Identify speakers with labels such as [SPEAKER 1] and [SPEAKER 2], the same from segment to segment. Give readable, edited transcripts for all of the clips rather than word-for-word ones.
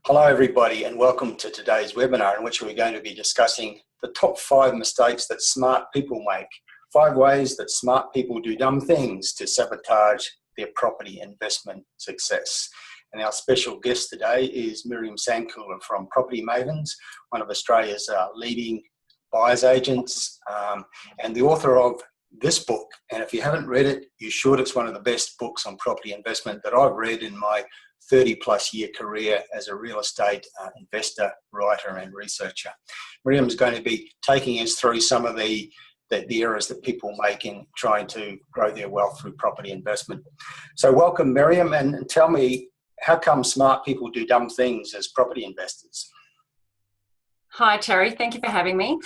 [SPEAKER 1] Hello everybody and welcome to today's webinar in which we're going to be discussing the top 5 mistakes that smart people make. 5 ways that smart people do dumb things to sabotage their property investment success. And our special guest today is Miriam Sandkuhler from Property Mavens, one of Australia's leading buyer's agents and the author of this book. And if you haven't read it, you should. It's one of the best books on property investment that I've read in my 30-plus year career as a real estate investor, writer and researcher. Miriam's going to be taking us through some of the errors that people make in trying to grow their wealth through property investment. So welcome, Miriam, and tell me, how come smart people do dumb things as property investors?
[SPEAKER 2] Hi, Terry. Thank you for having me.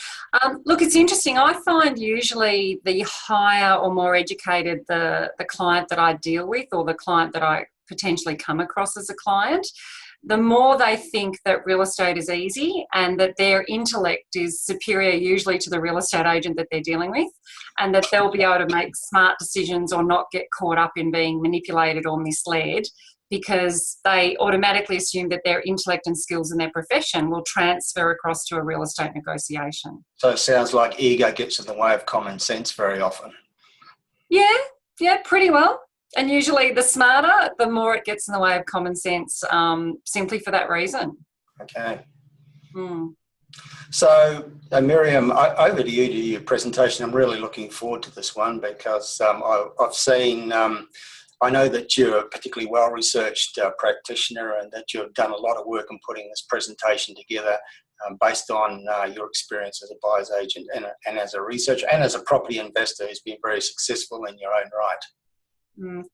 [SPEAKER 2] Look, it's interesting. I find usually the higher or more educated the client that I deal with, or the client that I potentially come across as a client, the more they think that real estate is easy and that their intellect is superior usually to the real estate agent that they're dealing with, and that they'll be able to make smart decisions or not get caught up in being manipulated or misled, because they automatically assume that their intellect and skills in their profession will transfer across to a real estate negotiation.
[SPEAKER 1] So it sounds like ego gets in the way of common sense very often.
[SPEAKER 2] Yeah, pretty well. And usually the smarter, the more it gets in the way of common sense, simply for that reason.
[SPEAKER 1] Okay. So, Miriam, over to you to your presentation. I'm really looking forward to this one because I've seen, I know that you're a particularly well-researched practitioner and that you've done a lot of work in putting this presentation together based on your experience as a buyer's agent and as a researcher and as a property investor who's been very successful in your own right.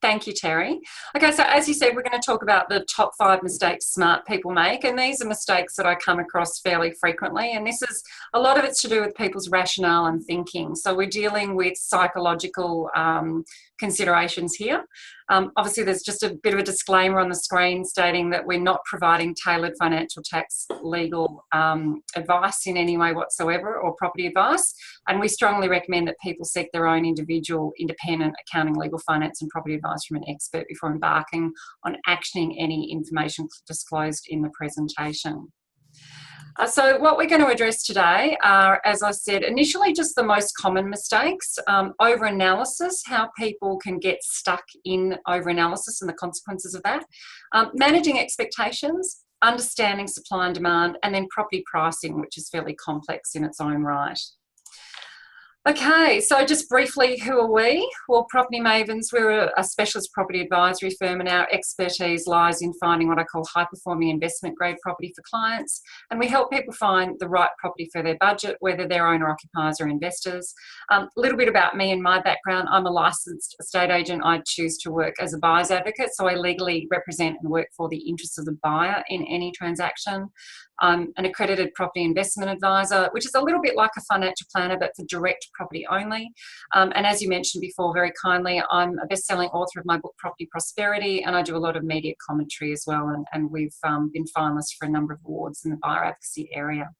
[SPEAKER 2] Thank you, Terry. Okay, so as you said, we're going to talk about the top 5 mistakes smart people make, and these are mistakes that I come across fairly frequently, and this is, a lot of it's to do with people's rationale and thinking. So we're dealing with psychological considerations here. Obviously, there's just a bit of a disclaimer on the screen stating that we're not providing tailored financial, tax, legal advice in any way whatsoever, or property advice. And we strongly recommend that people seek their own individual, independent accounting, legal, finance and property advice from an expert before embarking on actioning any information disclosed in the presentation. So what we're going to address today are, as I said, initially just the most common mistakes, over-analysis, how people can get stuck in over-analysis and the consequences of that, managing expectations, understanding supply and demand, and then property pricing, which is fairly complex in its own right. Okay, so just briefly, who are we? Well, Property Mavens, we're a specialist property advisory firm, and our expertise lies in finding what I call high-performing investment-grade property for clients. And we help people find the right property for their budget, whether they're owner-occupiers or investors. A little bit about me and my background. I'm a licensed estate agent. I choose to work as a buyer's advocate, so I legally represent and work for the interests of the buyer in any transaction. I'm an accredited property investment advisor, which is a little bit like a financial planner, but for direct property only. And as you mentioned before, very kindly, I'm a best-selling author of my book, Property Prosperity, and I do a lot of media commentary as well. And we've been finalists for a number of awards in the buyer advocacy area.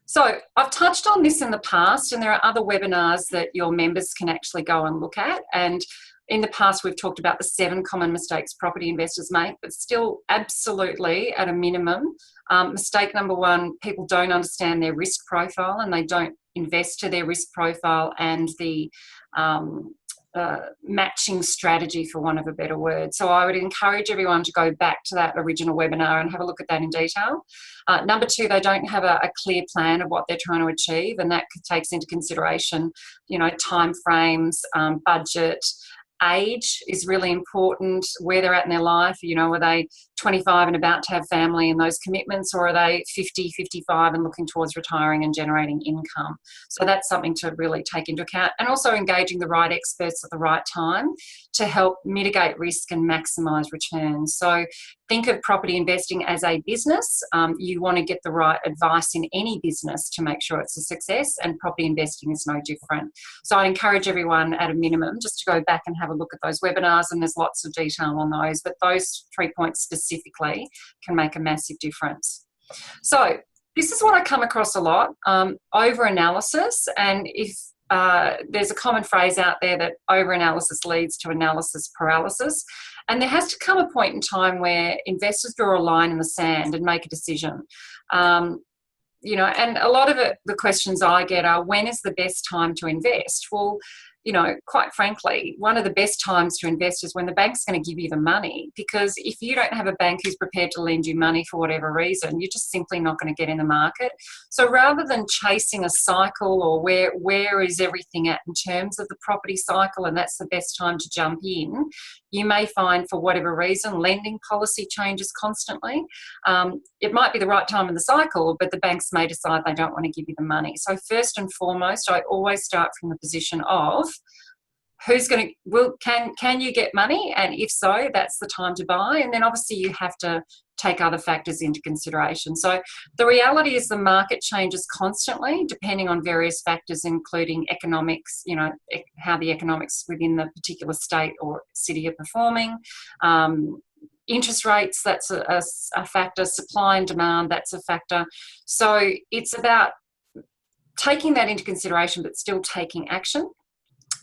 [SPEAKER 2] So I've touched on this in the past, and there are other webinars that your members can actually go and look at. And in the past, we've talked about the 7 common mistakes property investors make, but still absolutely at a minimum. Mistake number 1, people don't understand their risk profile and they don't invest to their risk profile and the matching strategy, for want of a better word. So I would encourage everyone to go back to that original webinar and have a look at that in detail. Number 2, they don't have a clear plan of what they're trying to achieve, and that takes into consideration, time frames, budget. Age is really important, where they're at in their life. Are they 25 and about to have family and those commitments, or are they 50, 55 and looking towards retiring and generating income? So that's something to really take into account, and also engaging the right experts at the right time to help mitigate risk and maximise returns. So think of property investing as a business. You want to get the right advice in any business to make sure it's a success, and property investing is no different. So I'd encourage everyone at a minimum just to go back and have a look at those webinars, and there's lots of detail on those, but those 3 points specifically can make a massive difference. So this is what I come across a lot, over-analysis, and if there's a common phrase out there that over-analysis leads to analysis paralysis. And there has to come a point in time where investors draw a line in the sand and make a decision. You know, and a lot of the questions I get are, when is the best time to invest? Well, you know, quite frankly, one of the best times to invest is when the bank's going to give you the money, because if you don't have a bank who's prepared to lend you money for whatever reason, you're just simply not going to get in the market. So rather than chasing a cycle, or where is everything at in terms of the property cycle, and that's the best time to jump in, you may find, for whatever reason, lending policy changes constantly. It might be the right time in the cycle, but the banks may decide they don't want to give you the money. So first and foremost, I always start from the position of, can you get money? And if so, that's the time to buy. And then obviously you have to take other factors into consideration. So the reality is the market changes constantly depending on various factors, including economics, you know, how the economics within the particular state or city are performing. Interest rates, that's a factor. Supply and demand, that's a factor. So it's about taking that into consideration, but still taking action.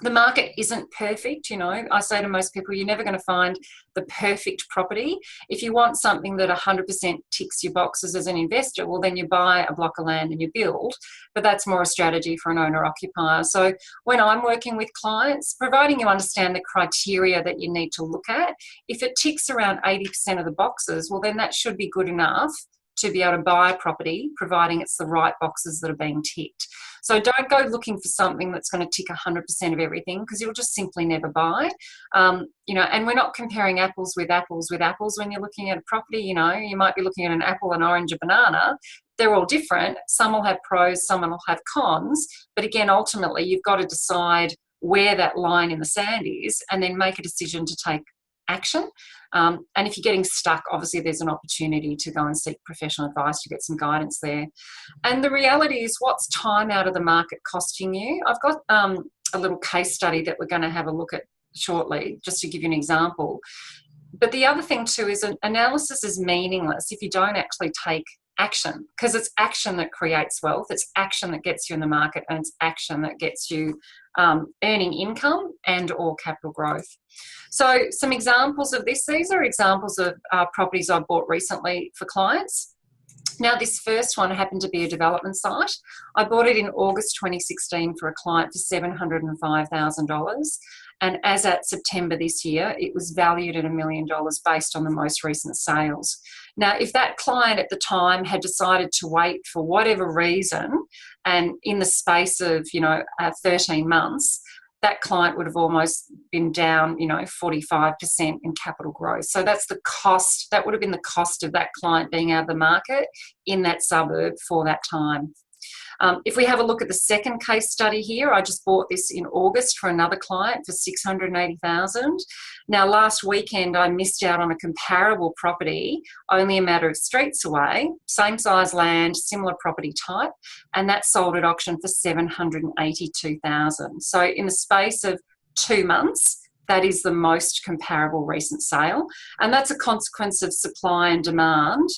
[SPEAKER 2] The market isn't perfect, you know. I say to most people, you're never going to find the perfect property. If you want something that 100% ticks your boxes as an investor, well, then you buy a block of land and you build. But that's more a strategy for an owner-occupier. So when I'm working with clients, providing you understand the criteria that you need to look at, if it ticks around 80% of the boxes, well, then that should be good enough to be able to buy a property, providing it's the right boxes that are being ticked. So don't go looking for something that's going to tick 100% of everything, because you'll just simply never buy. You know, and we're not comparing apples with apples when you're looking at a property. You know, you might be looking at an apple, an orange, a banana. They're all different. Some will have pros, some will have cons. But again, ultimately, you've got to decide where that line in the sand is and then make a decision to take action. And if you're getting stuck, obviously there's an opportunity to go and seek professional advice to get some guidance there. And the reality is, what's time out of the market costing you? I've got a little case study that we're going to have a look at shortly, just to give you an example. But the other thing too is, an analysis is meaningless if you don't actually take action, because it's action that creates wealth, it's action that gets you in the market, and it's action that gets you earning income and or capital growth. So some examples of this, these are examples of properties I bought recently for clients. Now, this first one happened to be a development site. I bought it in August 2016 for a client for $705,000. And as at September this year, it was valued at $1 million based on the most recent sales. Now, if that client at the time had decided to wait for whatever reason, and in the space of, 13 months, that client would have almost been down, 45% in capital growth. So that's the cost. That would have been the cost of that client being out of the market in that suburb for that time. If we have a look at the second case study here, I just bought this in August for another client for $680,000. Now, last weekend, I missed out on a comparable property, only a matter of streets away, same size land, similar property type, and that sold at auction for $782,000. So in the space of 2 months, that is the most comparable recent sale. And that's a consequence of supply and demand.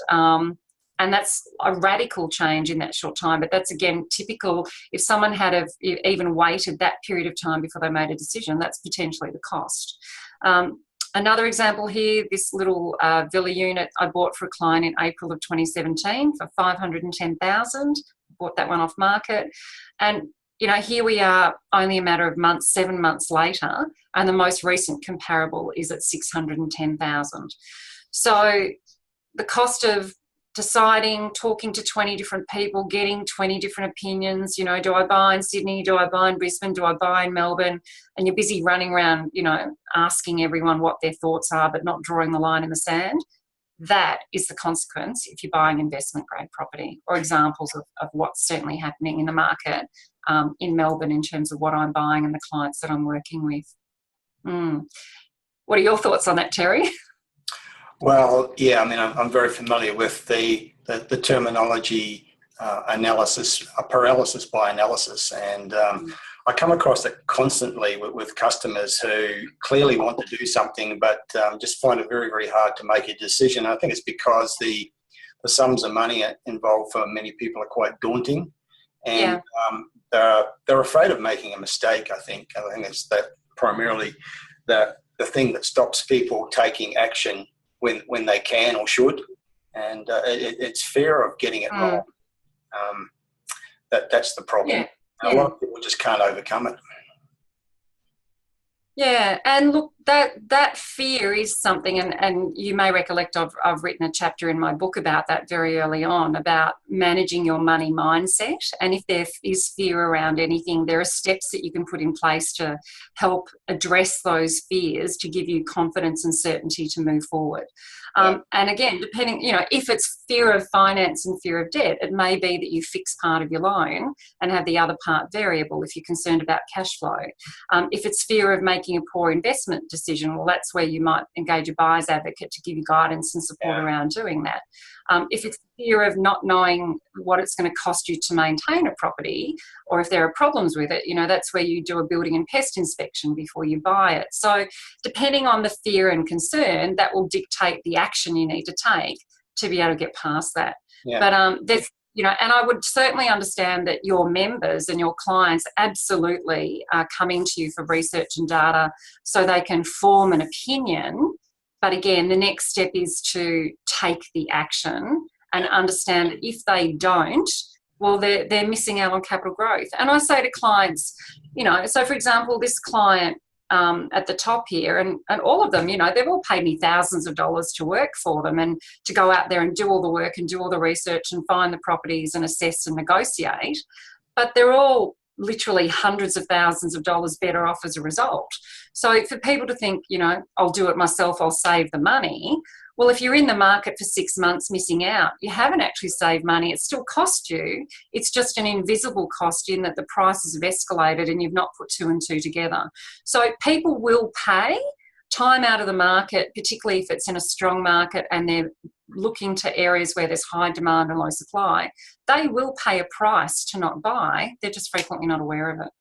[SPEAKER 2] And that's a radical change in that short time. But that's, again, typical. If someone had even waited that period of time before they made a decision, that's potentially the cost. Another example here, this little villa unit I bought for a client in April of 2017 for $510,000. Bought that one off market. And, here we are only a matter of months, 7 months later, and the most recent comparable is at $610,000. So the cost of deciding, talking to 20 different people, getting 20 different opinions, do I buy in Sydney, do I buy in Brisbane, do I buy in Melbourne? And you're busy running around, asking everyone what their thoughts are, but not drawing the line in the sand. That is the consequence if you're buying investment grade property, or examples of what's certainly happening in the market in Melbourne in terms of what I'm buying and the clients that I'm working with. What are your thoughts on that, Terry?
[SPEAKER 1] Well, yeah, I'm very familiar with the terminology analysis, paralysis by analysis, and I come across it constantly with customers who clearly want to do something, but just find it very, very hard to make a decision. I think it's because the sums of money involved for many people are quite daunting, and they're afraid of making a mistake. I think it's that primarily that the thing that stops people taking action when they can or should. And it's fear of getting it wrong. That's the problem.
[SPEAKER 2] Yeah.
[SPEAKER 1] A lot of people just can't overcome it.
[SPEAKER 2] Yeah, and look, that fear is something, and you may recollect I've written a chapter in my book about that very early on, about managing your money mindset. And if there is fear around anything, there are steps that you can put in place to help address those fears, to give you confidence and certainty to move forward. And again, depending, if it's fear of finance and fear of debt, it may be that you fix part of your loan and have the other part variable if you're concerned about cash flow. If it's fear of making a poor investment decision, well, that's where you might engage a buyer's advocate to give you guidance and support around doing that. If it's fear of not knowing what it's going to cost you to maintain a property, or if there are problems with it, that's where you do a building and pest inspection before you buy it. So depending on the fear and concern, that will dictate the action you need to take to be able to get past that. Yeah. But there's, and I would certainly understand that your members and your clients absolutely are coming to you for research and data so they can form an opinion. But again, the next step is to take the action and understand that if they don't, well, they're missing out on capital growth. And I say to clients, so for example, this client at the top here, and all of them, they've all paid me thousands of dollars to work for them and to go out there and do all the work and do all the research and find the properties and assess and negotiate. But they're all literally hundreds of thousands of dollars better off as a result. So for people to think, I'll do it myself, I'll save the money. Well, if you're in the market for 6 months missing out, you haven't actually saved money. It still cost you. It's just an invisible cost in that the prices have escalated and you've not put 2 and 2 together. So people will pay time out of the market, particularly if it's in a strong market and they're looking to areas where there's high demand and low supply. They will pay a price to not buy. They're just frequently not aware of it.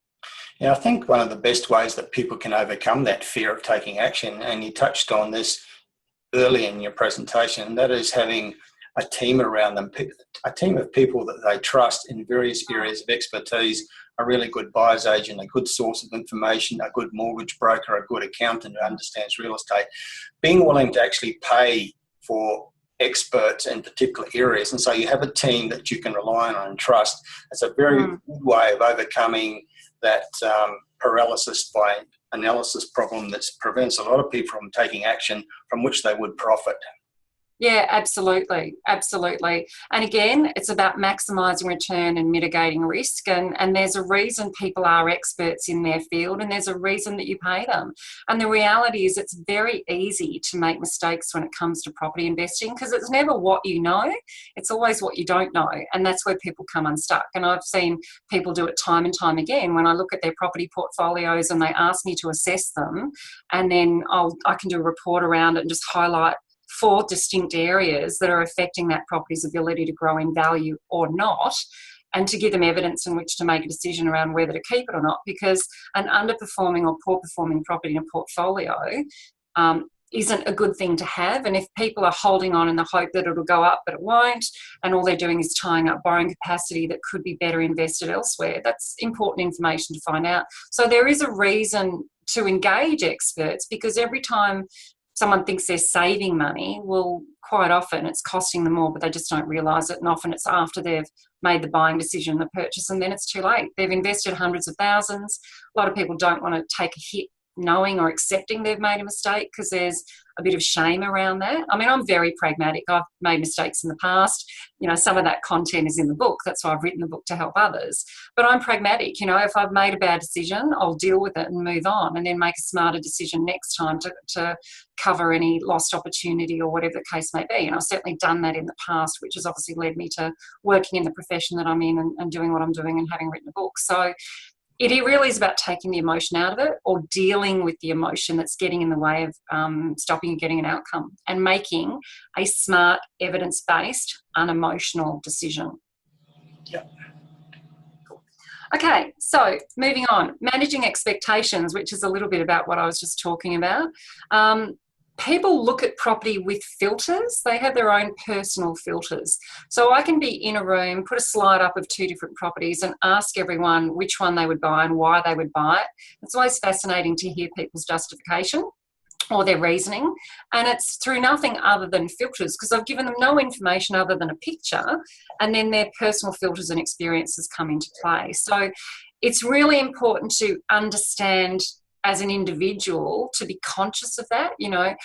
[SPEAKER 1] Yeah, I think one of the best ways that people can overcome that fear of taking action, and you touched on this early in your presentation, that is having a team around them, a team of people that they trust in various areas of expertise, a really good buyer's agent, a good source of information, a good mortgage broker, a good accountant who understands real estate, being willing to actually pay for experts in particular areas. And so you have a team that you can rely on and trust. It's a very good way of overcoming that paralysis by analysis problem that prevents a lot of people from taking action from which they would profit.
[SPEAKER 2] Yeah, absolutely. Absolutely. And again, it's about maximising return and mitigating risk. And there's a reason people are experts in their field, and there's a reason that you pay them. And the reality is it's very easy to make mistakes when it comes to property investing, because it's never what you know, it's always what you don't know. And that's where people come unstuck. And I've seen people do it time and time again when I look at their property portfolios and they ask me to assess them, and then I can do a report around it and just highlight 4 distinct areas that are affecting that property's ability to grow in value or not, and to give them evidence in which to make a decision around whether to keep it or not, because an underperforming or poor performing property in a portfolio isn't a good thing to have. And if people are holding on in the hope that it'll go up but it won't, and all they're doing is tying up borrowing capacity that could be better invested elsewhere, that's important information to find out. So there is a reason to engage experts, because every time someone thinks they're saving money, well, quite often it's costing them more, but they just don't realise it. And often it's after they've made the buying decision, the purchase, and then it's too late. They've invested hundreds of thousands. A lot of people don't want to take a hit knowing or accepting they've made a mistake, because there's a bit of shame around that. I mean, I'm very pragmatic. I've made mistakes in the past. Some of that content is in the book. That's why I've written the book, to help others. But I'm pragmatic. If I've made a bad decision, I'll deal with it and move on, and then make a smarter decision next time to cover any lost opportunity or whatever the case may be. And I've certainly done that in the past, which has obviously led me to working in the profession that I'm in and doing what I'm doing and having written a book. So it really is about taking the emotion out of it, or dealing with the emotion that's getting in the way of stopping you getting an outcome, and making a smart, evidence-based, unemotional decision.
[SPEAKER 1] Yeah.
[SPEAKER 2] Okay, so moving on, managing expectations, which is a little bit about what I was just talking about. People look at property with filters. They have their own personal filters. So I can be in a room, put a slide up of 2 different properties and ask everyone which one they would buy and why they would buy it. It's always fascinating to hear people's justification. or their reasoning, and it's through nothing other than filters, because I've given them no information other than a picture, and then their personal filters and experiences come into play. So it's really important to understand as an individual, to be conscious of that. You know,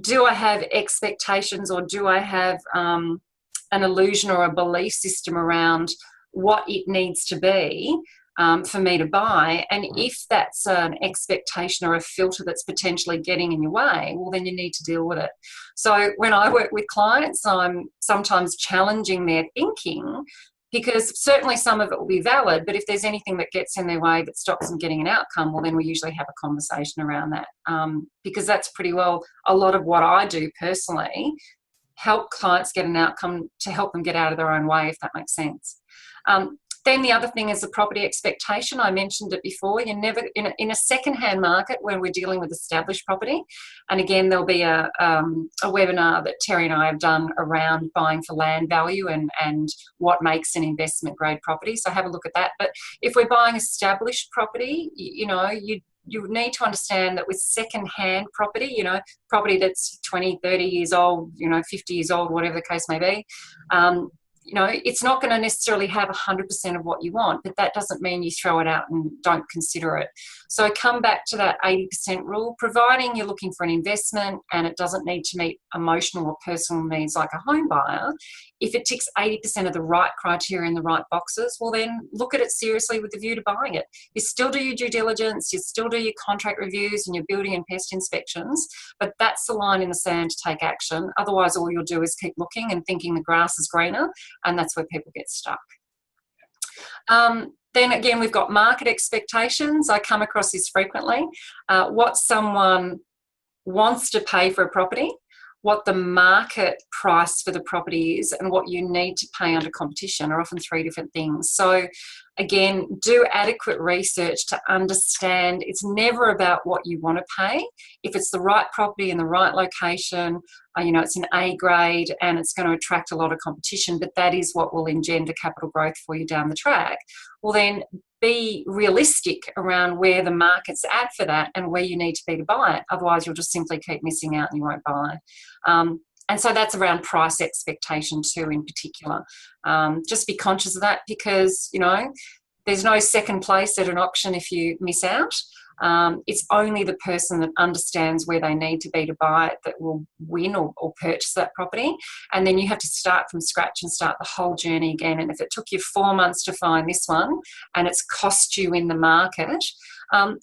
[SPEAKER 2] do I have expectations, or do I have an illusion or a belief system around what it needs to be for me to buy? And if that's an expectation or a filter that's potentially getting in your way, well, then you need to deal with it. So when I work with clients, I'm sometimes challenging their thinking, because certainly some of it will be valid, but if there's anything that gets in their way that stops them getting an outcome, well, then we usually have a conversation around that, because that's pretty well a lot of what I do personally, help clients get an outcome to help them get out of their own way, if that makes sense. Then the other thing is the property expectation. I mentioned it before. You're never in a second-hand market when we're dealing with established property. And again, there'll be a webinar that Terry and I have done around buying for land value and what makes an investment-grade property. So have a look at that. But if we're buying established property, you need to understand that with second-hand property, property that's 20, 30 years old, 50 years old, whatever the case may be, it's not going to necessarily have 100% of what you want, but that doesn't mean you throw it out and don't consider it. So come back to that 80% rule, providing you're looking for an investment and it doesn't need to meet emotional or personal needs like a home buyer. If it ticks 80% of the right criteria in the right boxes, well, then look at it seriously with the view to buying it. You still do your due diligence, you still do your contract reviews and your building and pest inspections, but that's the line in the sand to take action. Otherwise, all you'll do is keep looking and thinking the grass is greener, and that's where people get stuck. Then again, we've got market expectations. I come across this frequently. What someone wants to pay for a property, what the market price for the property is, and what you need to pay under competition are often three different things. So again, do adequate research to understand it's never about what you want to pay. If it's the right property in the right location, it's an A grade and it's going to attract a lot of competition, but that is what will engender capital growth for you down the track. Well, then be realistic around where the market's at for that and where you need to be to buy it. Otherwise, you'll just simply keep missing out and you won't buy. And so that's around price expectation too, in particular. Just be conscious of that, because, there's no second place at an auction if you miss out. It's only the person that understands where they need to be to buy it that will win or purchase that property. And then you have to start from scratch and start the whole journey again. And if it took you 4 months to find this one and it's cost you in the market,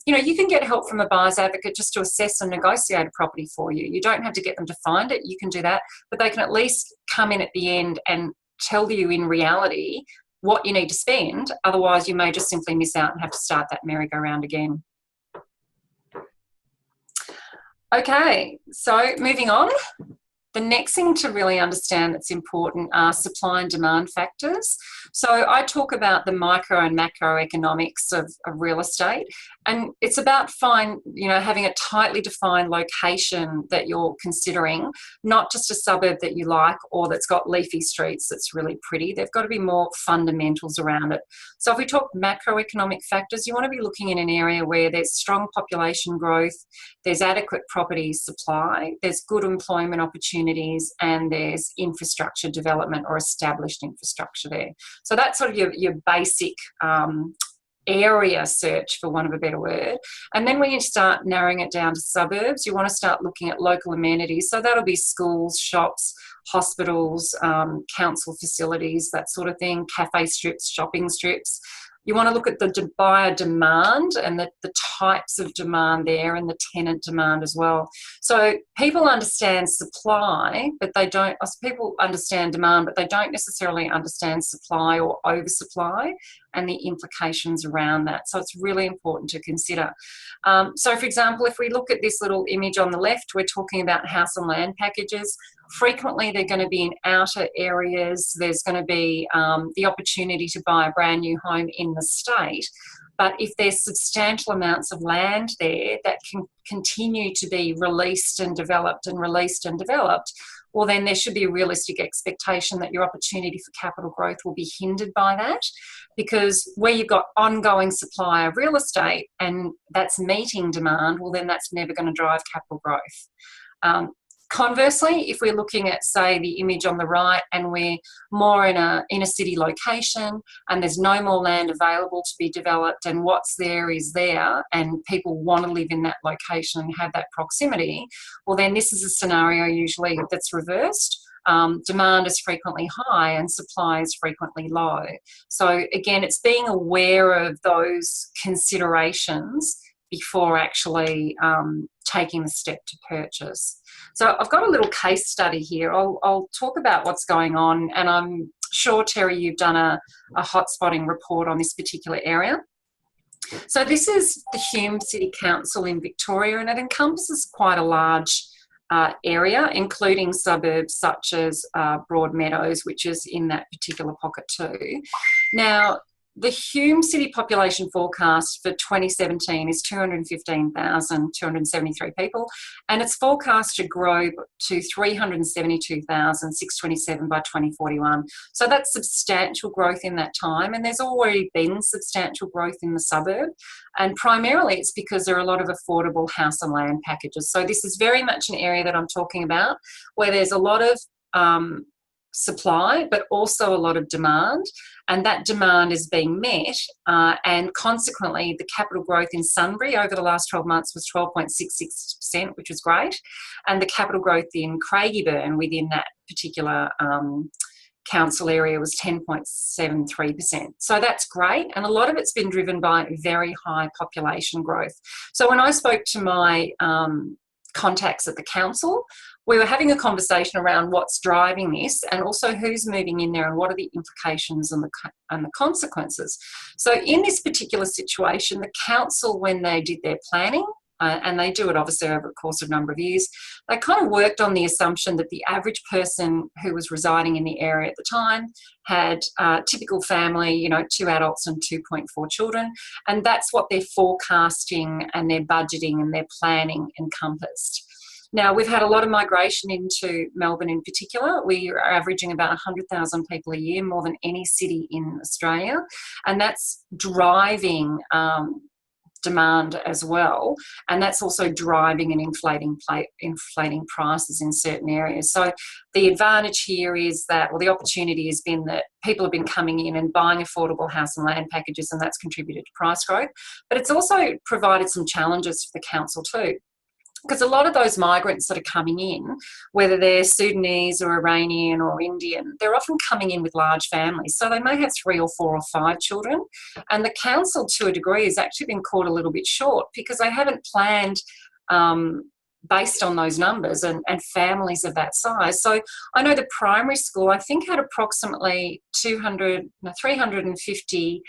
[SPEAKER 2] you can get help from a buyer's advocate just to assess and negotiate a property for you. You don't have to get them to find it. You can do that, but they can at least come in at the end and tell you in reality what you need to spend. Otherwise, you may just simply miss out and have to start that merry-go-round again. Okay, so moving on. The next thing to really understand that's important are supply and demand factors. So I talk about the micro and macroeconomics of real estate, and it's about having a tightly defined location that you're considering, not just a suburb that you like or that's got leafy streets that's really pretty. There've got to be more fundamentals around it. So if we talk macroeconomic factors, you want to be looking in an area where there's strong population growth, there's adequate property supply, there's good employment opportunities, and there's infrastructure development or established infrastructure there. So that's sort of your basic area search, for want of a better word. And then when you start narrowing it down to suburbs, you want to start looking at local amenities. So that'll be schools, shops, hospitals, council facilities, that sort of thing, cafe strips, shopping strips. You want to look at the buyer demand and the types of demand there, and the tenant demand as well. So people understand supply, but they don't, people understand demand, but they don't necessarily understand supply or oversupply and the implications around that. So it's really important to consider. So for example, if we look at this little image on the left, we're talking about house and land packages. Frequently, they're going to be in outer areas. There's going to be the opportunity to buy a brand new home in the state. But if there's substantial amounts of land there that can continue to be released and developed and released and developed, well, then there should be a realistic expectation that your opportunity for capital growth will be hindered by that, because where you've got ongoing supply of real estate and that's meeting demand, well, then that's never going to drive capital growth. Conversely, if we're looking at, say, the image on the right and we're more in a inner city location and there's no more land available to be developed and what's there is there and people want to live in that location and have that proximity, well, then this is a scenario usually that's reversed. Demand is frequently high and supply is frequently low. So again, it's being aware of those considerations before actually taking the step to purchase. So I've got a little case study here. I'll talk about what's going on, and I'm sure, Terry, you've done a hotspotting report on this particular area. So this is the Hume City Council in Victoria, and it encompasses quite a large area, including suburbs such as Broadmeadows, which is in that particular pocket too. Now, the Hume City population forecast for 2017 is 215,273 people, and it's forecast to grow to 372,627 by 2041. So that's substantial growth in that time, and there's already been substantial growth in the suburb, and primarily it's because there are a lot of affordable house and land packages. So this is very much an area that I'm talking about where there's a lot of supply, but also a lot of demand, and that demand is being met, and consequently the capital growth in Sunbury over the last 12 months was 12.66%, which was great, and the capital growth in Craigieburn within that particular council area was 10.73%. So that's great, and a lot of it's been driven by very high population growth. So when I spoke to my contacts at the council, we were having a conversation around what's driving this and also who's moving in there and what are the implications and the consequences. So in this particular situation, the council, when they did their planning, and they do it obviously over a course of a number of years, they kind of worked on the assumption that the average person who was residing in the area at the time had a typical family, 2 adults and 2.4 children, and that's what their forecasting and their budgeting and their planning encompassed. Now, we've had a lot of migration into Melbourne in particular. We are averaging about 100,000 people a year, more than any city in Australia, and that's driving demand as well, and that's also driving and inflating prices in certain areas. So the advantage here is that, or the opportunity has been that people have been coming in and buying affordable house and land packages, and that's contributed to price growth, but it's also provided some challenges for the council too. Because a lot of those migrants that are coming in, whether they're Sudanese or Iranian or Indian, they're often coming in with large families. So they may have 3 or 4 or 5 children. And the council, to a degree, has actually been caught a little bit short because they haven't planned based on those numbers and families of that size. So I know the primary school, I think, had approximately 350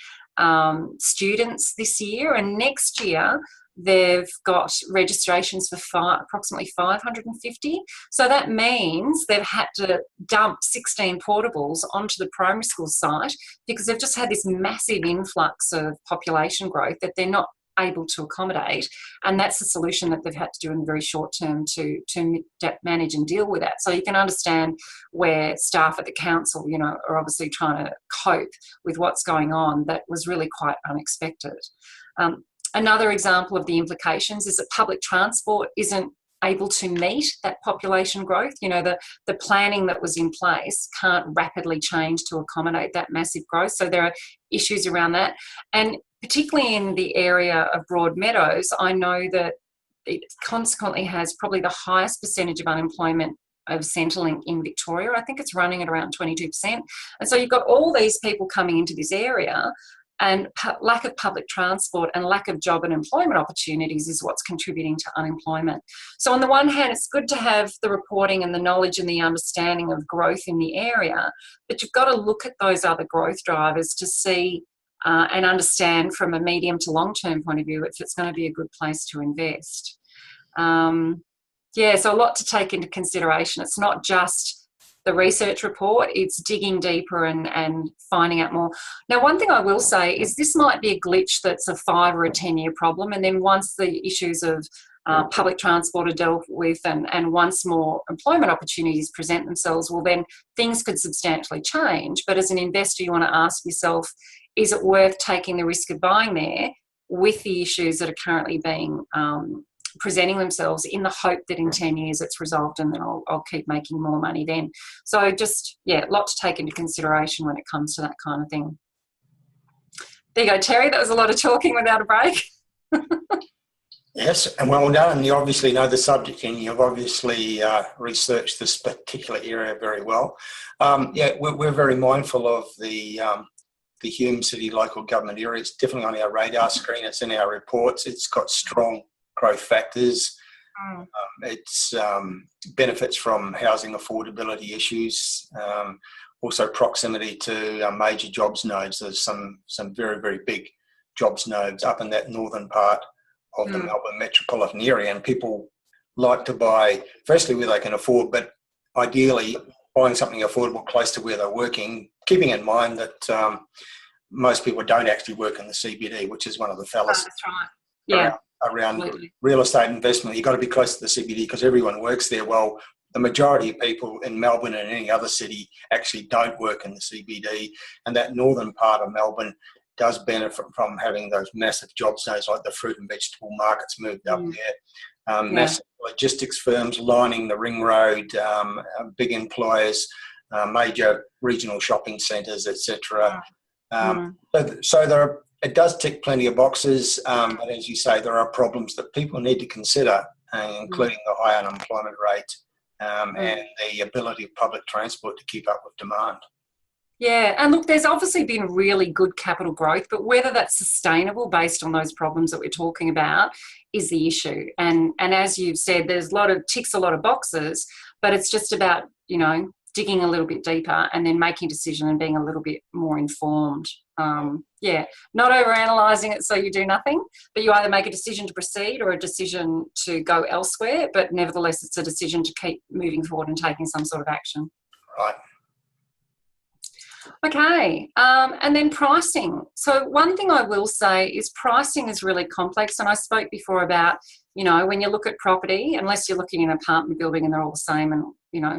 [SPEAKER 2] students this year, and next year they've got registrations for approximately 550. So that means they've had to dump 16 portables onto the primary school site because they've just had this massive influx of population growth that they're not able to accommodate, and that's the solution that they've had to do in the very short term to manage and deal with that. So you can understand where staff at the council, are obviously trying to cope with what's going on that was really quite unexpected. Another example of the implications is that public transport isn't able to meet that population growth. The planning that was in place can't rapidly change to accommodate that massive growth. So there are issues around that. And particularly in the area of Broadmeadows, I know that it consequently has probably the highest percentage of unemployment of Centrelink in Victoria. I think it's running at around 22%. And so you've got all these people coming into this area, and lack of public transport and lack of job and employment opportunities is what's contributing to unemployment. So on the one hand, it's good to have the reporting and the knowledge and the understanding of growth in the area, but you've got to look at those other growth drivers to see and understand from a medium to long-term point of view if it's going to be a good place to invest. So a lot to take into consideration. It's not just the research report, it's digging deeper and finding out more. Now, one thing I will say is this might be a glitch that's a 5 or a 10-year problem, and then once the issues of public transport are dealt with and once more employment opportunities present themselves, well, then things could substantially change. But as an investor, you want to ask yourself, is it worth taking the risk of buying there with the issues that are currently being presenting themselves, in the hope that in 10 years it's resolved and then I'll keep making more money then. So just, yeah, a lot to take into consideration when it comes to that kind of thing. There you go, Terry. That was a lot of talking without a break.
[SPEAKER 1] Yes, and well done. You obviously know the subject and you've obviously researched this particular area very well. Yeah, we're very mindful of the Hume City local government area. It's definitely on our radar screen. It's in our reports. It's got strong growth factors. It's benefits from housing affordability issues, also proximity to major jobs nodes. There's some very, very big jobs nodes up in that northern part of the Melbourne metropolitan area, and people like to buy firstly where they can afford, but ideally buying something affordable close to where they're working, keeping in mind that most people don't actually work in the CBD, which is one of the fallacies.
[SPEAKER 2] That's right. Yeah.
[SPEAKER 1] Around real estate investment. You've got to be close to the CBD because everyone works there. Well, the majority of people in Melbourne and any other city actually don't work in the CBD, and that northern part of Melbourne does benefit from having those massive job zones like the fruit and vegetable markets moved up there. Massive logistics firms lining the ring road, big employers, major regional shopping centres, etc. So there are, it does tick plenty of boxes, but as you say, there are problems that people need to consider, including the high unemployment rate and the ability of public transport to keep up with demand.
[SPEAKER 2] Yeah, and look, there's obviously been really good capital growth, but whether that's sustainable based on those problems that we're talking about is the issue. And as you've said, there's ticks a lot of boxes, but it's just about, digging a little bit deeper and then making a decision and being a little bit more informed. Not overanalyzing it so you do nothing, but you either make a decision to proceed or a decision to go elsewhere, but nevertheless it's a decision to keep moving forward and taking some sort of action.
[SPEAKER 1] Right.
[SPEAKER 2] Okay, and then pricing. So one thing I will say is pricing is really complex, and I spoke before about, when you look at property, unless you're looking at an apartment building and they're all the same, and,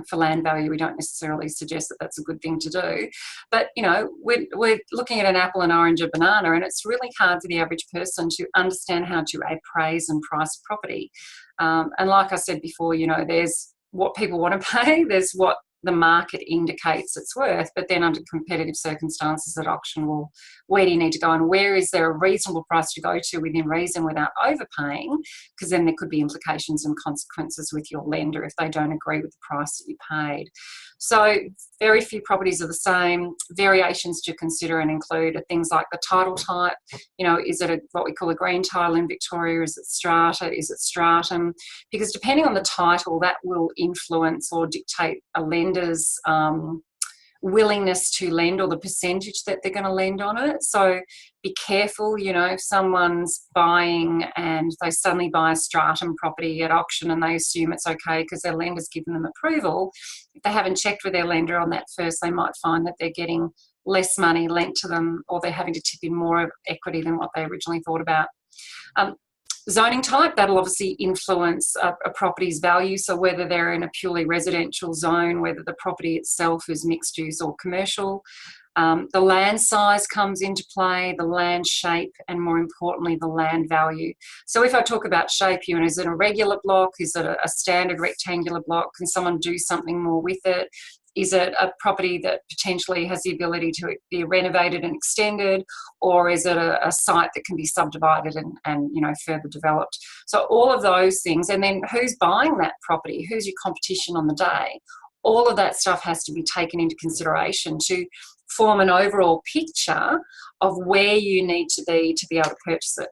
[SPEAKER 2] for land value, we don't necessarily suggest that that's a good thing to do. But, we're looking at an apple, an orange, a banana, and it's really hard for the average person to understand how to appraise and price property. And like I said before, there's what people want to pay, there's what the market indicates it's worth, but then under competitive circumstances at auction, well, where do you need to go and where is there a reasonable price to go to within reason without overpaying? Because then there could be implications and consequences with your lender if they don't agree with the price that you paid. So very few properties are the same. Variations to consider and include are things like the title type. Is it what we call a green title in Victoria? Is it strata? Is it stratum? Because depending on the title, that will influence or dictate a lender's willingness to lend or the percentage that they're going to lend on it. So be careful, if someone's buying and they suddenly buy a stratum property at auction and they assume it's okay because their lender's given them approval. If they haven't checked with their lender on that first, they might find that they're getting less money lent to them or they're having to tip in more of equity than what they originally thought about. Zoning type, that'll obviously influence a property's value. So whether they're in a purely residential zone, whether the property itself is mixed use or commercial. The land size comes into play, the land shape, and more importantly, the land value. So if I talk about shape, is it a regular block? Is it a standard rectangular block? Can someone do something more with it? Is it a property that potentially has the ability to be renovated and extended, or is it a site that can be subdivided and further developed? So all of those things, and then who's buying that property? Who's your competition on the day? All of that stuff has to be taken into consideration to form an overall picture of where you need to be able to purchase it.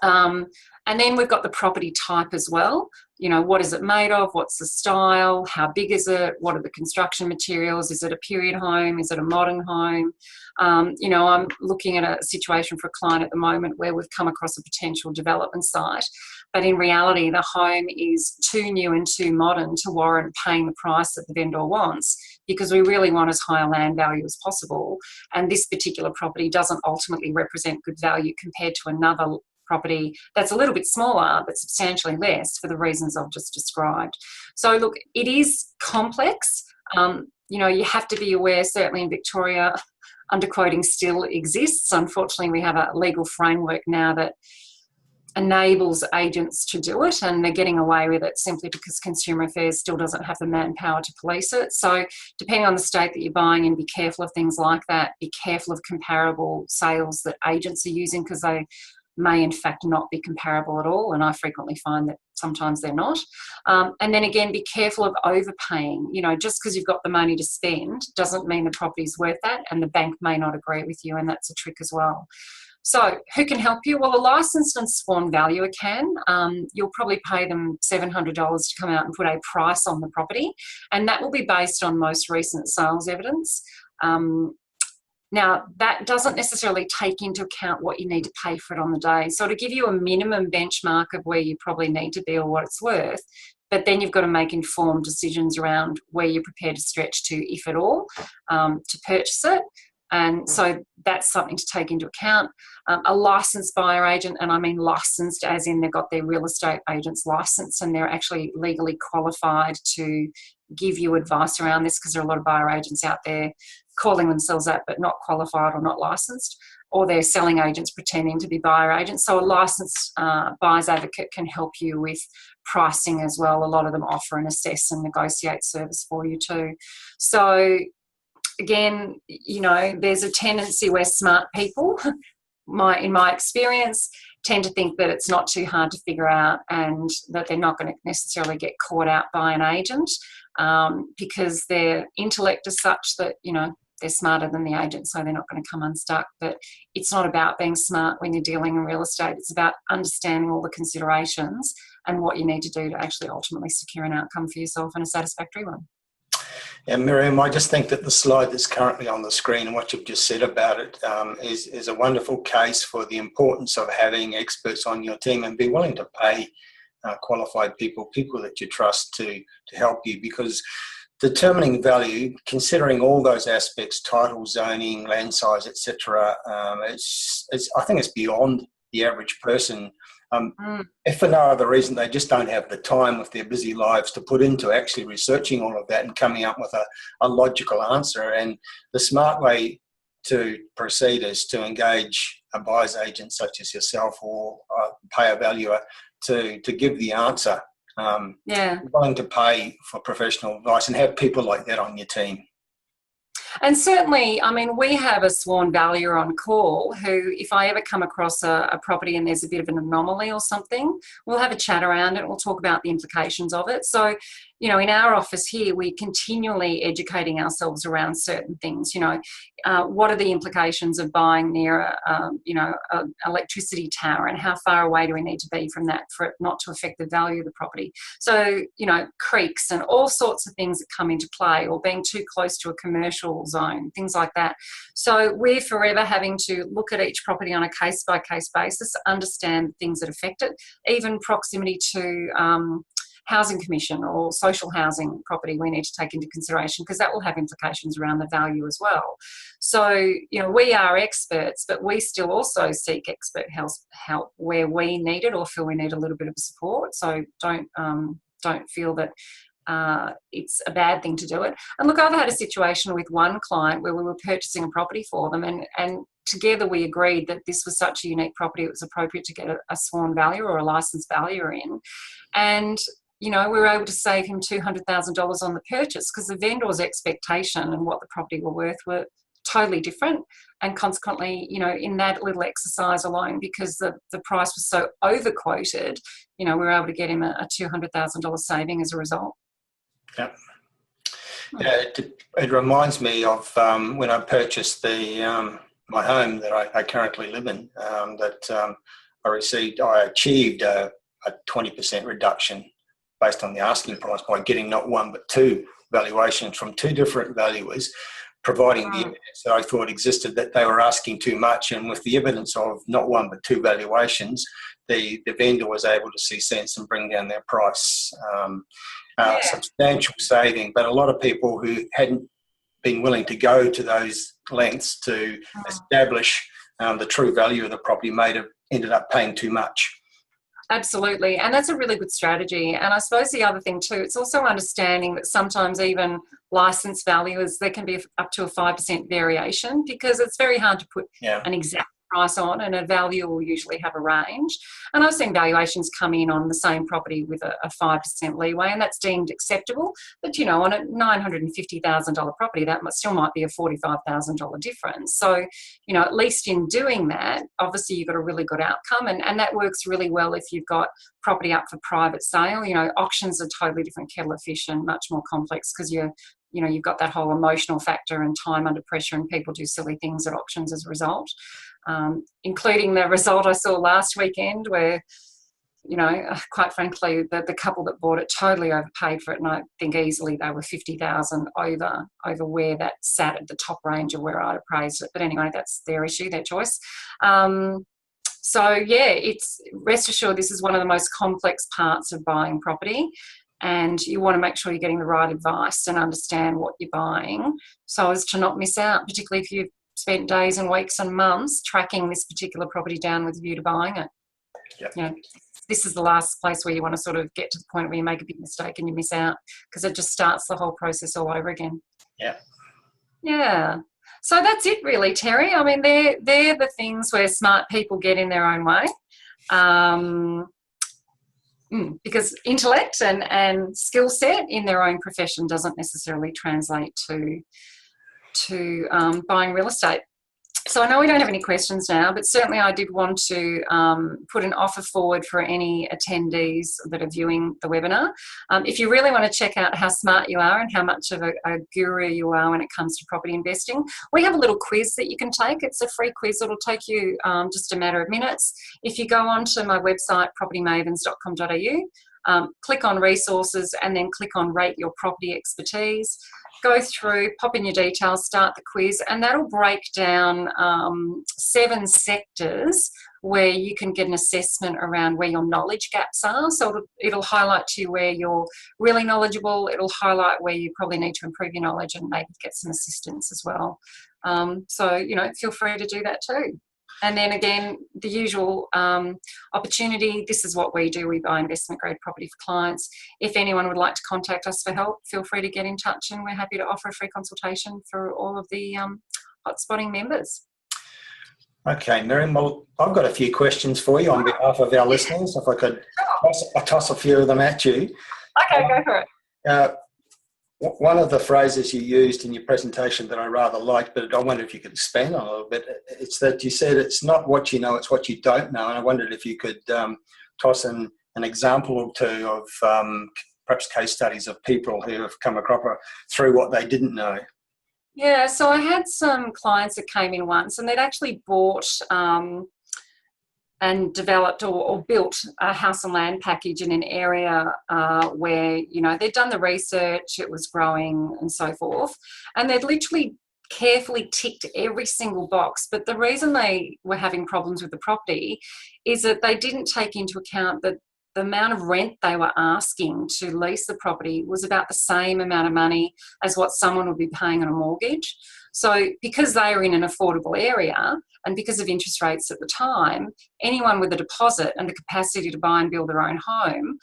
[SPEAKER 2] And then we've got the property type as well. what is it made of? What's the style? How big is it? What are the construction materials? Is it a period home? Is it a modern home? I'm looking at a situation for a client at the moment where we've come across a potential development site, but in reality, the home is too new and too modern to warrant paying the price that the vendor wants, because we really want as high a land value as possible. And this particular property doesn't ultimately represent good value compared to another property that's a little bit smaller but substantially less for the reasons I've just described. So look, it is complex. You have to be aware, certainly in Victoria, underquoting still exists. Unfortunately, we have a legal framework now that enables agents to do it, and they're getting away with it simply because Consumer Affairs still doesn't have the manpower to police it. So depending on the state that you're buying in, be careful of things like that. Be careful of comparable sales that agents are using, because they may in fact not be comparable at all, and I frequently find that sometimes they're not. And then again, be careful of overpaying. Just because you've got the money to spend doesn't mean the property's worth that, and the bank may not agree with you, and that's a trick as well. So who can help you? Well, a licensed and sworn valuer can. You'll probably pay them $700 to come out and put a price on the property, and that will be based on most recent sales evidence. Now, that doesn't necessarily take into account what you need to pay for it on the day. So to give you a minimum benchmark of where you probably need to be or what it's worth, but then you've got to make informed decisions around where you're prepared to stretch to, if at all, to purchase it. And so that's something to take into account. A licensed buyer agent, and I mean licensed as in they've got their real estate agent's license and they're actually legally qualified to give you advice around this, because there are a lot of buyer agents out there calling themselves that but not qualified or not licensed, or they're selling agents pretending to be buyer agents. So a licensed buyer's advocate can help you with pricing as well. A lot of them offer and assess and negotiate service for you too. So again, there's a tendency where smart people, in my experience, tend to think that it's not too hard to figure out and that they're not going to necessarily get caught out by an agent, because their intellect is such that, they're smarter than the agent, so they're not going to come unstuck. But it's not about being smart when you're dealing in real estate. It's about understanding all the considerations and what you need to do to actually ultimately secure an outcome for yourself and a satisfactory one.
[SPEAKER 1] Yeah, Miriam, I just think that the slide that's currently on the screen and what you've just said about it is a wonderful case for the importance of having experts on your team and be willing to pay qualified people that you trust to help you, because determining value, considering all those aspects, title, zoning, land size, etc., I think it's beyond the average person. If for no other reason, they just don't have the time with their busy lives to put into actually researching all of that and coming up with a logical answer. And the smart way to proceed is to engage a buyer's agent such as yourself, or pay a valuer to give the answer. Willing to pay for professional advice and have people like that on your team.
[SPEAKER 2] And certainly, we have a sworn valuer on call who, if I ever come across a property and there's a bit of an anomaly or something, we'll have a chat around it. We'll talk about the implications of it. So, in our office here, we're continually educating ourselves around certain things. What are the implications of buying near an electricity tower, and how far away do we need to be from that for it not to affect the value of the property? So, creeks and all sorts of things that come into play, or being too close to a commercial zone, things like that. So we're forever having to look at each property on a case-by-case basis, understand things that affect it, even proximity to housing commission or social housing property we need to take into consideration, because that will have implications around the value as well. So, we are experts, but we still also seek expert help where we need it or feel we need a little bit of support. So don't feel that it's a bad thing to do it. And look, I've had a situation with one client where we were purchasing a property for them, and together we agreed that this was such a unique property it was appropriate to get a sworn valuer or a licensed valuer in. And we were able to save him $200,000 on the purchase, because the vendor's expectation and what the property were worth were totally different. And consequently, in that little exercise alone, because the price was so overquoted, we were able to get him a $200,000 saving as a result.
[SPEAKER 1] Yeah. It reminds me of when I purchased my home that I currently live in, I achieved a 20% reduction based on the asking price by getting not one but two valuations from two different valuers, providing the evidence that I thought existed that they were asking too much. And with the evidence of not one but two valuations, the vendor was able to see sense and bring down their price. Substantial saving, but a lot of people who hadn't been willing to go to those lengths to establish the true value of the property ended up paying too much.
[SPEAKER 2] Absolutely, and that's a really good strategy. And I suppose the other thing too, it's also understanding that sometimes even licensed valuers, there can be up to a 5% variation, because it's very hard to put an exact price on, and a valuer will usually have a range. And I've seen valuations come in on the same property with a 5% leeway, and that's deemed acceptable. But, on a $950,000 property, that still might be a $45,000 difference. So, at least in doing that, obviously you've got a really good outcome, and that works really well if you've got property up for private sale. Auctions are totally different kettle of fish and much more complex, because you've got that whole emotional factor and time under pressure, and people do silly things at auctions as a result, including the result I saw last weekend where, quite frankly, the couple that bought it totally overpaid for it, and I think easily they were $50,000 over where that sat at the top range of where I'd appraised it. But anyway, that's their issue, their choice. It's rest assured this is one of the most complex parts of buying property. And you want to make sure you're getting the right advice and understand what you're buying so as to not miss out, particularly if you've spent days and weeks and months tracking this particular property down with a view to buying it.
[SPEAKER 1] Yep.
[SPEAKER 2] This is the last place where you want to sort of get to the point where you make a big mistake and you miss out, because it just starts the whole process all over again. Yeah. So that's it really, Terry. I mean, they're the things where smart people get in their own way. Because intellect and skill set in their own profession doesn't necessarily translate to buying real estate. So I know we don't have any questions now, but certainly I did want to put an offer forward for any attendees that are viewing the webinar. If you really want to check out how smart you are and how much of a guru you are when it comes to property investing, we have a little quiz that you can take. It's a free quiz. It'll take you just a matter of minutes. If you go onto my website, propertymavens.com.au, click on resources and then click on rate your property expertise. Go through, pop in your details, start the quiz, and that'll break down 7 sectors where you can get an assessment around where your knowledge gaps are. So it'll highlight to you where you're really knowledgeable. It'll highlight where you probably need to improve your knowledge and maybe get some assistance as well. Feel free to do that too. And then again, the usual opportunity, this is what we do. We buy investment grade property for clients. If anyone would like to contact us for help, feel free to get in touch, and we're happy to offer a free consultation for all of the Hotspotting members.
[SPEAKER 1] Okay, Miriam, well, I've got a few questions for you on behalf of our listeners. If I could toss a few of them at you.
[SPEAKER 2] Okay, go for it.
[SPEAKER 1] One of the phrases you used in your presentation that I rather liked, but I wondered if you could expand on a little bit. It's that you said it's not what you know, it's what you don't know. And I wondered if you could toss in an example or two of perhaps case studies of people who have come across through what they didn't know.
[SPEAKER 2] Yeah, so I had some clients that came in once, and they'd actually bought and developed or built a house and land package in an area where, they'd done the research, it was growing and so forth, and they'd literally carefully ticked every single box. But the reason they were having problems with the property is that they didn't take into account that the amount of rent they were asking to lease the property was about the same amount of money as what someone would be paying on a mortgage. So because they were in an affordable area and because of interest rates at the time, anyone with a deposit and the capacity to buy and build their own home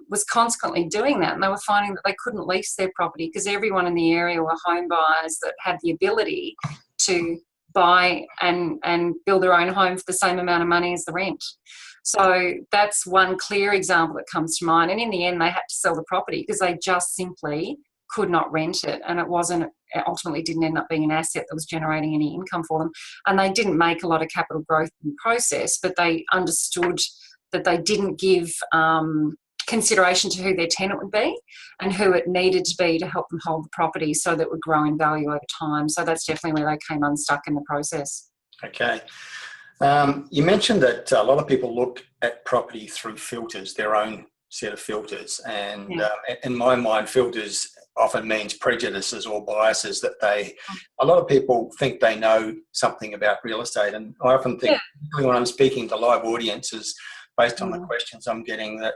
[SPEAKER 2] was consequently doing that. And they were finding that they couldn't lease their property because everyone in the area were home buyers that had the ability to buy and build their own home for the same amount of money as the rent. So that's one clear example that comes to mind. And in the end, they had to sell the property because they just simply could not rent it. And it ultimately didn't end up being an asset that was generating any income for them. And they didn't make a lot of capital growth in the process, but they understood that they didn't give consideration to who their tenant would be and who it needed to be to help them hold the property so that it would grow in value over time. So that's definitely where they came unstuck in the process.
[SPEAKER 1] Okay. You mentioned that a lot of people look at property through filters, their own set of filters. And
[SPEAKER 2] Yeah.
[SPEAKER 1] in my mind, filters often means prejudices or biases that a lot of people think they know something about real estate. And I often think, particularly when I'm speaking to live audiences, based on the questions I'm getting, that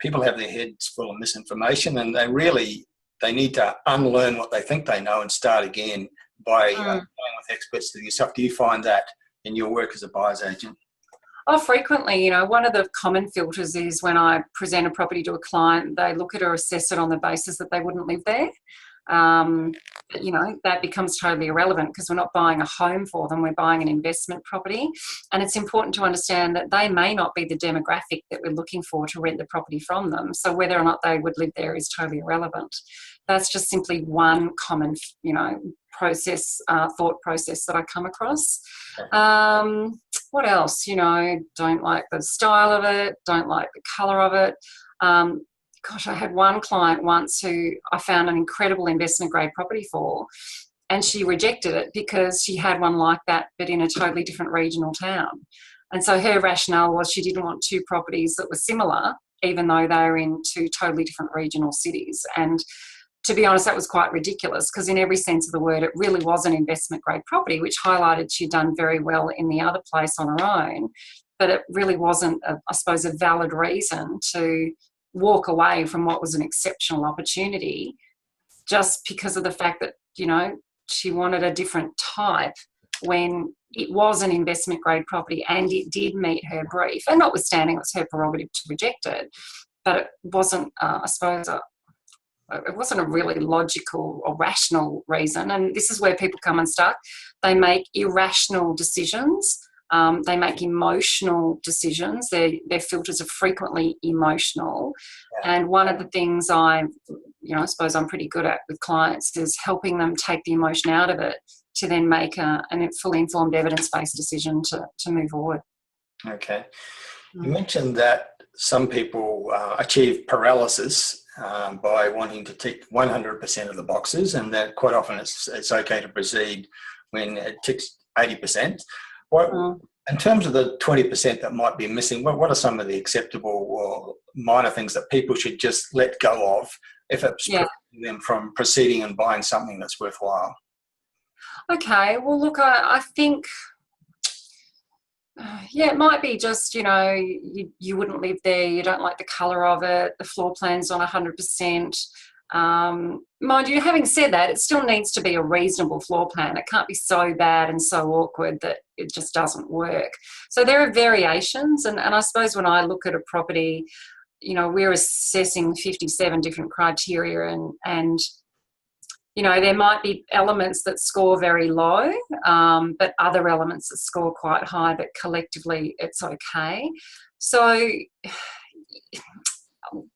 [SPEAKER 1] people have their heads full of misinformation, and they need to unlearn what they think they know and start again by going with experts like yourself. Do you find that in your work as a buyer's agent?
[SPEAKER 2] Oh, frequently. One of the common filters is when I present a property to a client, they look at or assess it on the basis that they wouldn't live there. That becomes totally irrelevant because we're not buying a home for them, we're buying an investment property. And it's important to understand that they may not be the demographic that we're looking for to rent the property from them. So whether or not they would live there is totally irrelevant. That's just simply one common, thought process that I come across. What else? Don't like the style of it, don't like the colour of it. I had one client once who I found an incredible investment grade property for, and she rejected it because she had one like that but in a totally different regional town. And so her rationale was she didn't want two properties that were similar, even though they were in two totally different regional cities. And to be honest, that was quite ridiculous because in every sense of the word, it really was an investment grade property, which highlighted she'd done very well in the other place on her own. But it really wasn't, a valid reason to walk away from what was an exceptional opportunity just because of the fact that, she wanted a different type when it was an investment grade property and it did meet her brief. And notwithstanding, it was her prerogative to reject it. But it wasn't, it wasn't a really logical or rational reason. And this is where people come unstuck. They make irrational decisions. They make emotional decisions. Their filters are frequently emotional. Yeah. And one of the things I suppose I'm pretty good at with clients is helping them take the emotion out of it to then make a fully informed evidence-based decision to move forward.
[SPEAKER 1] Okay. You mentioned that some people achieve paralysis by wanting to tick 100% of the boxes, and that quite often it's okay to proceed when it ticks 80%. In terms of the 20% that might be missing, what are some of the acceptable or minor things that people should just let go of if it's preventing them from proceeding and buying something that's worthwhile?
[SPEAKER 2] Okay, well, look, I think, it might be just, you wouldn't live there, you don't like the colour of it, the floor plan's on 100%. Mind you, having said that, it still needs to be a reasonable floor plan. It can't be so bad and so awkward that it just doesn't work. So there are variations, and I suppose when I look at a property, we're assessing 57 different criteria, and there might be elements that score very low, but other elements that score quite high, but collectively it's okay. So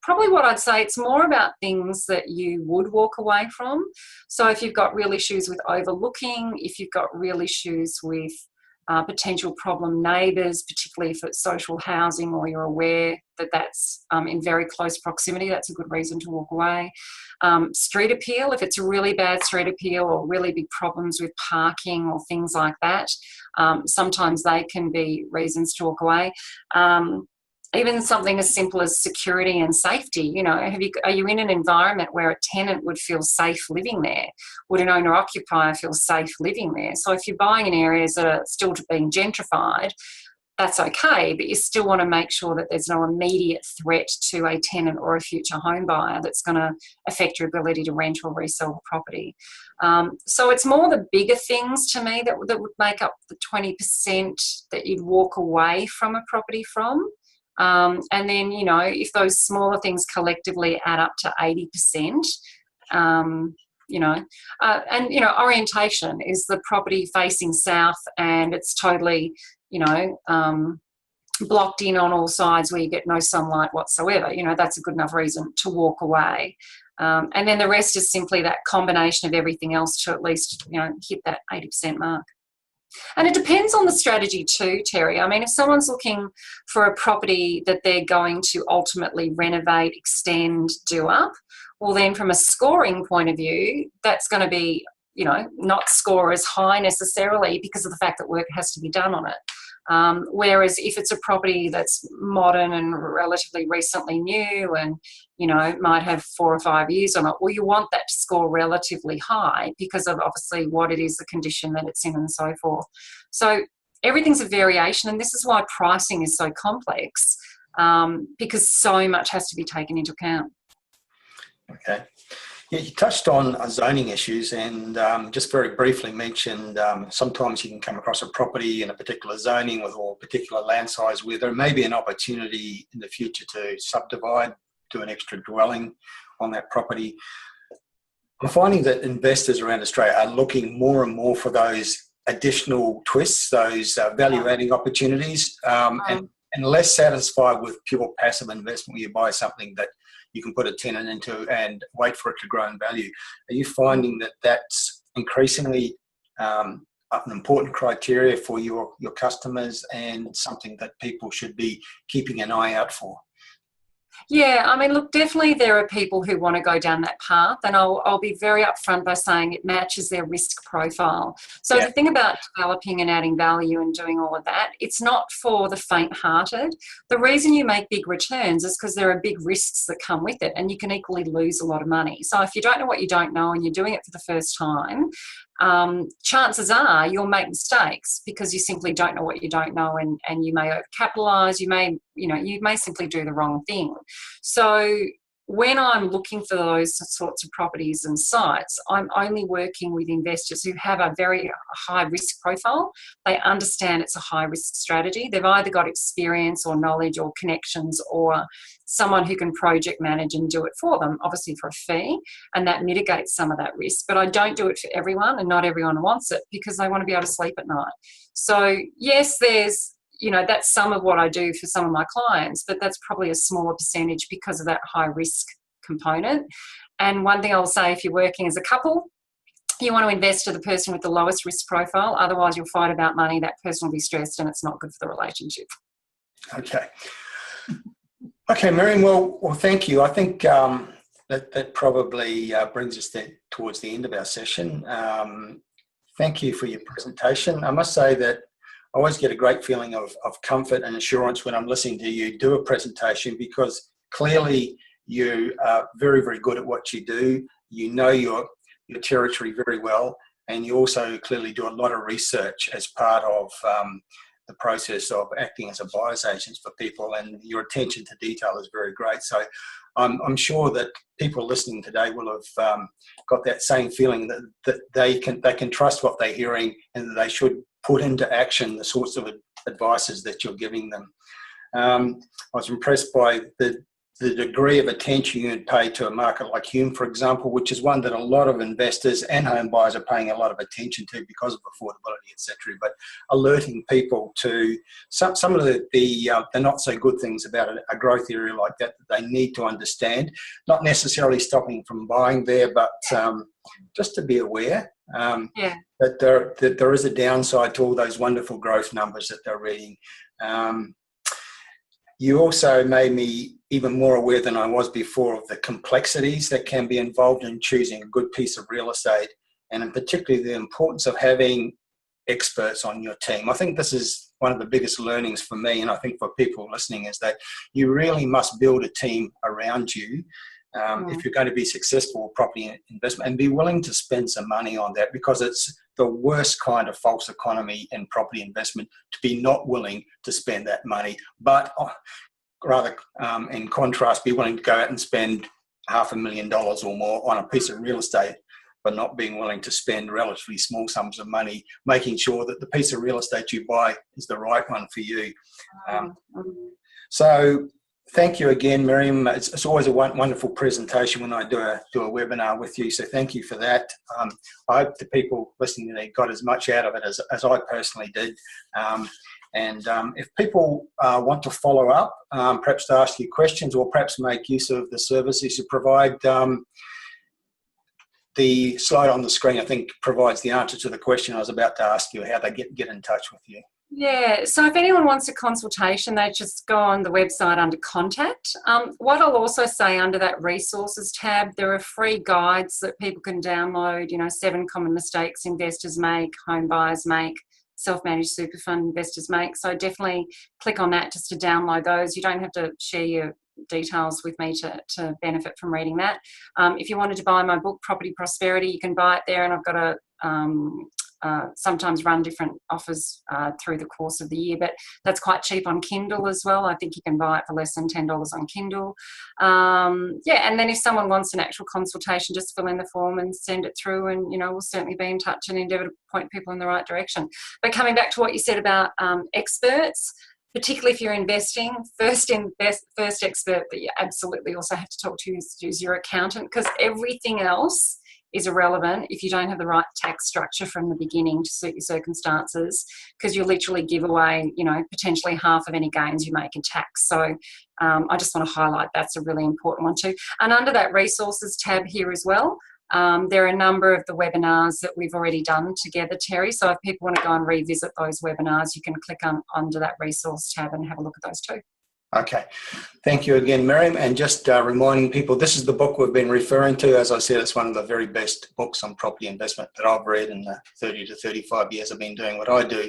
[SPEAKER 2] probably what I'd say, it's more about things that you would walk away from. So if you've got real issues with overlooking, if you've got real issues with potential problem neighbours, particularly if it's social housing or you're aware that that's in very close proximity, that's a good reason to walk away. Street appeal, if it's a really bad street appeal or really big problems with parking or things like that, sometimes they can be reasons to walk away. Even something as simple as security and safety. Are you in an environment where a tenant would feel safe living there? Would an owner-occupier feel safe living there? So if you're buying in areas that are still being gentrified, that's okay, but you still want to make sure that there's no immediate threat to a tenant or a future home buyer that's going to affect your ability to rent or resell the property. So it's more the bigger things to me that would make up the 20% that you'd walk away from a property from. And then, if those smaller things collectively add up to 80%, orientation, is the property facing south and it's totally, blocked in on all sides where you get no sunlight whatsoever, that's a good enough reason to walk away. And then the rest is simply that combination of everything else to at least, hit that 80% mark. And it depends on the strategy too, Terry. I mean, if someone's looking for a property that they're going to ultimately renovate, extend, do up, well then from a scoring point of view, that's going to be, not score as high necessarily because of the fact that work has to be done on it. Whereas if it's a property that's modern and relatively recently new and, you know, might have 4 or 5 years on it, well, you want that to score relatively high because of obviously what it is, the condition that it's in and so forth. So everything's a variation, and this is why pricing is so complex, because so much has to be taken into account.
[SPEAKER 1] Okay. Yeah, you touched on zoning issues and just very briefly mentioned sometimes you can come across a property in a particular zoning with or particular land size where there may be an opportunity in the future to subdivide, do an extra dwelling on that property. I'm finding that investors around Australia are looking more and more for those additional twists, those value-adding opportunities, and less satisfied with pure passive investment where you buy something that you can put a tenant into and wait for it to grow in value. Are you finding that that's increasingly an important criteria for your customers and something that people should be keeping an eye out for?
[SPEAKER 2] Yeah, I mean, look, definitely there are people who want to go down that path, and I'll be very upfront by saying it matches their risk profile. So the thing about developing and adding value and doing all of that, it's not for the faint-hearted. The reason you make big returns is because there are big risks that come with it, and you can equally lose a lot of money. So if you don't know what you don't know and you're doing it for the first time, chances are you'll make mistakes because you simply don't know what you don't know, and you may overcapitalise, you may simply do the wrong thing. So when I'm looking for those sorts of properties and sites, I'm only working with investors who have a very high risk profile. They understand it's a high risk strategy. They've either got experience or knowledge or connections or someone who can project manage and do it for them, obviously for a fee, and that mitigates some of that risk. But I don't do it for everyone, and not everyone wants it because they want to be able to sleep at night. So yes, that's some of what I do for some of my clients, but that's probably a smaller percentage because of that high risk component. And one thing I'll say, if you're working as a couple, you want to invest to the person with the lowest risk profile. Otherwise, you'll fight about money. That person will be stressed and it's not good for the relationship.
[SPEAKER 1] Okay, Miriam, well, thank you. I think that probably brings us towards the end of our session. Thank you for your presentation. I must say that I always get a great feeling of comfort and assurance when I'm listening to you do a presentation, because clearly you are very, very good at what you do. You know your territory very well, and you also clearly do a lot of research as part of the process of acting as a buyer's agent for people, and your attention to detail is very great. So I'm sure that people listening today will have got that same feeling that they can trust what they're hearing, and that they should put into action the sorts of advices that you're giving them. I was impressed by the degree of attention you pay to a market like Hume, for example, which is one that a lot of investors and home buyers are paying a lot of attention to because of affordability, etc. But alerting people to some of the not so good things about a growth area like that they need to understand, not necessarily stopping from buying there, but just to be aware that there is a downside to all those wonderful growth numbers that they're reading. You also made me even more aware than I was before of the complexities that can be involved in choosing a good piece of real estate, and in particular the importance of having experts on your team. I think this is one of the biggest learnings for me, and I think for people listening, is that you really must build a team around you if you're going to be successful with property investment, and be willing to spend some money on that, because it's the worst kind of false economy in property investment to be not willing to spend that money, but rather in contrast be willing to go out and spend $500,000 or more on a piece of real estate, but not being willing to spend relatively small sums of money, making sure that the piece of real estate you buy is the right one for you. So thank you again, Miriam. It's always a wonderful presentation when I do a webinar with you, so thank you for that. I hope the people listening today got as much out of it as I personally did. And if people want to follow up, perhaps to ask you questions or perhaps make use of the services you provide, the slide on the screen, I think, provides the answer to the question I was about to ask you, how they get in touch with you.
[SPEAKER 2] Yeah, so if anyone wants a consultation, they just go on the website under contact. What I'll also say under that resources tab, there are free guides that people can download, 7 common mistakes investors make, home buyers make, self-managed super fund investors make. So definitely click on that just to download those. You don't have to share your details with me to benefit from reading that. If you wanted to buy my book, Property Prosperity, you can buy it there, and I've got a sometimes run different offers through the course of the year, but that's quite cheap on Kindle as well. I think you can buy it for less than $10 on Kindle. And then if someone wants an actual consultation, just fill in the form and send it through, and we'll certainly be in touch and endeavour to point people in the right direction. But coming back to what you said about experts, particularly if you're investing, first expert that you absolutely also have to talk to is your accountant, because everything else is irrelevant if you don't have the right tax structure from the beginning to suit your circumstances, because you'll literally give away, potentially half of any gains you make in tax. So I just want to highlight that's a really important one too. And under that resources tab here as well, there are a number of the webinars that we've already done together, Terry. So if people want to go and revisit those webinars, you can click on under that resource tab and have a look at those too.
[SPEAKER 1] Okay, thank you again, Miriam. And just reminding people, this is the book we've been referring to. As I said, it's one of the very best books on property investment that I've read in the 30 to 35 years I've been doing what I do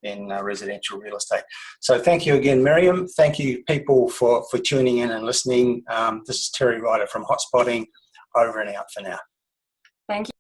[SPEAKER 1] in residential real estate. So thank you again, Miriam. Thank you, people, for tuning in and listening. This is Terry Ryder from Hotspotting. Over and out for now.
[SPEAKER 2] Thank you.